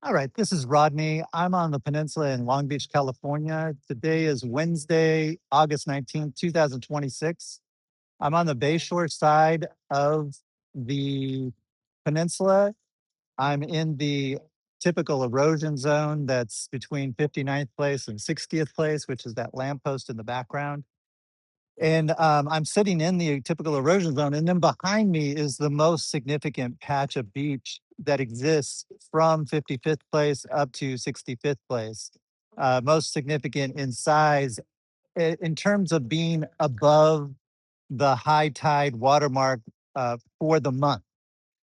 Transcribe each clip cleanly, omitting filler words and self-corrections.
All right, this is Rodney. I'm on the Peninsula in Long Beach, California. Today is Wednesday, August 19th, 2026. I'm on the Bayshore side of the peninsula. I'm in the typical erosion zone that's between 59th place and 60th place, which is that lamppost in the background. And I'm sitting in the typical erosion zone. And then behind me is the most significant patch of beach that exists from 55th place up to 65th place. Most significant in size in terms of being above the high tide watermark for the month.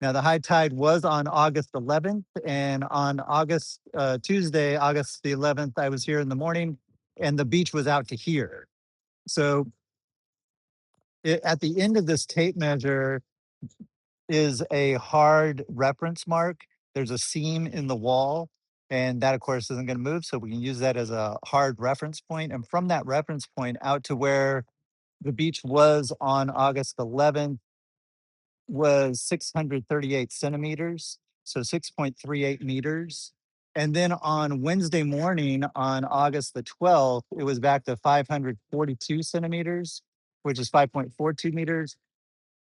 Now, the high tide was on August 11th, and on Tuesday, August the 11th, I was here in the morning, and the beach was out to here. So at the end of this tape measure is a hard reference mark. There's a seam in the wall, and that, of course, isn't going to move. So we can use that as a hard reference point. And from that reference point out to where the beach was on August 11th was 638 centimeters, so 6.38 meters. And then on Wednesday morning, on August the 12th, it was back to 542 centimeters, which is 5.42 meters.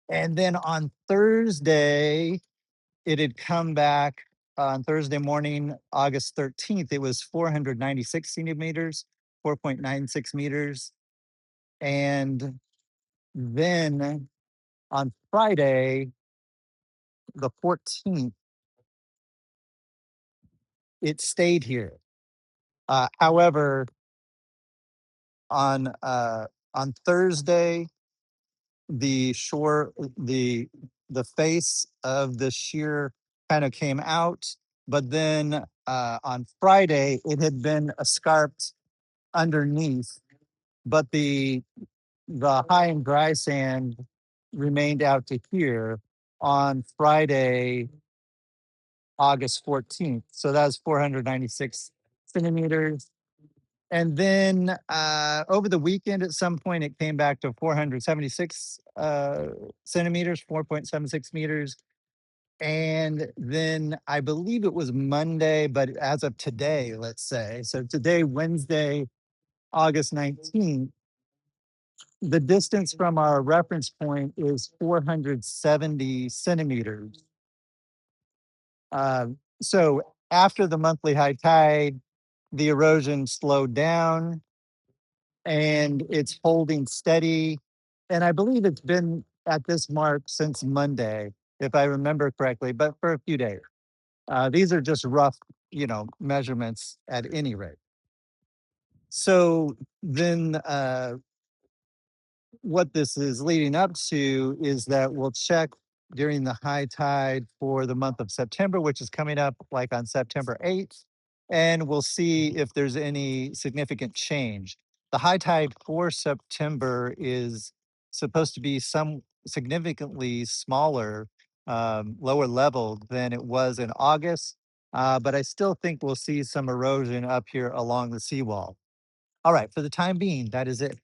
And then on Thursday, it had come back on Thursday morning, August 13th, it was 496 centimeters, 4.96 meters. And then on Friday, the 14th, it stayed here. However, on on Thursday, the shore, the face of the shear kind of came out, but then on Friday it had been escarped underneath, but the high and dry sand remained out to here on Friday, August 14th. So that was 496 centimeters. And then over the weekend, at some point, it came back to 476 centimeters, 4.76 meters. And then I believe it was Monday, but as of today, let's say, so today, Wednesday, August 19th, the distance from our reference point is 470 centimeters. So after the monthly high tide, the erosion slowed down and it's holding steady. And I believe it's been at this mark since Monday, if I remember correctly, but for a few days. These are just rough, measurements at any rate. So then what this is leading up to is that we'll check during the high tide for the month of September, which is coming up like on September 8th, and we'll see if there's any significant change. The high tide for September is supposed to be some significantly smaller, lower level than it was in August, but I still think we'll see some erosion up here along the seawall. All right, for the time being, that is it.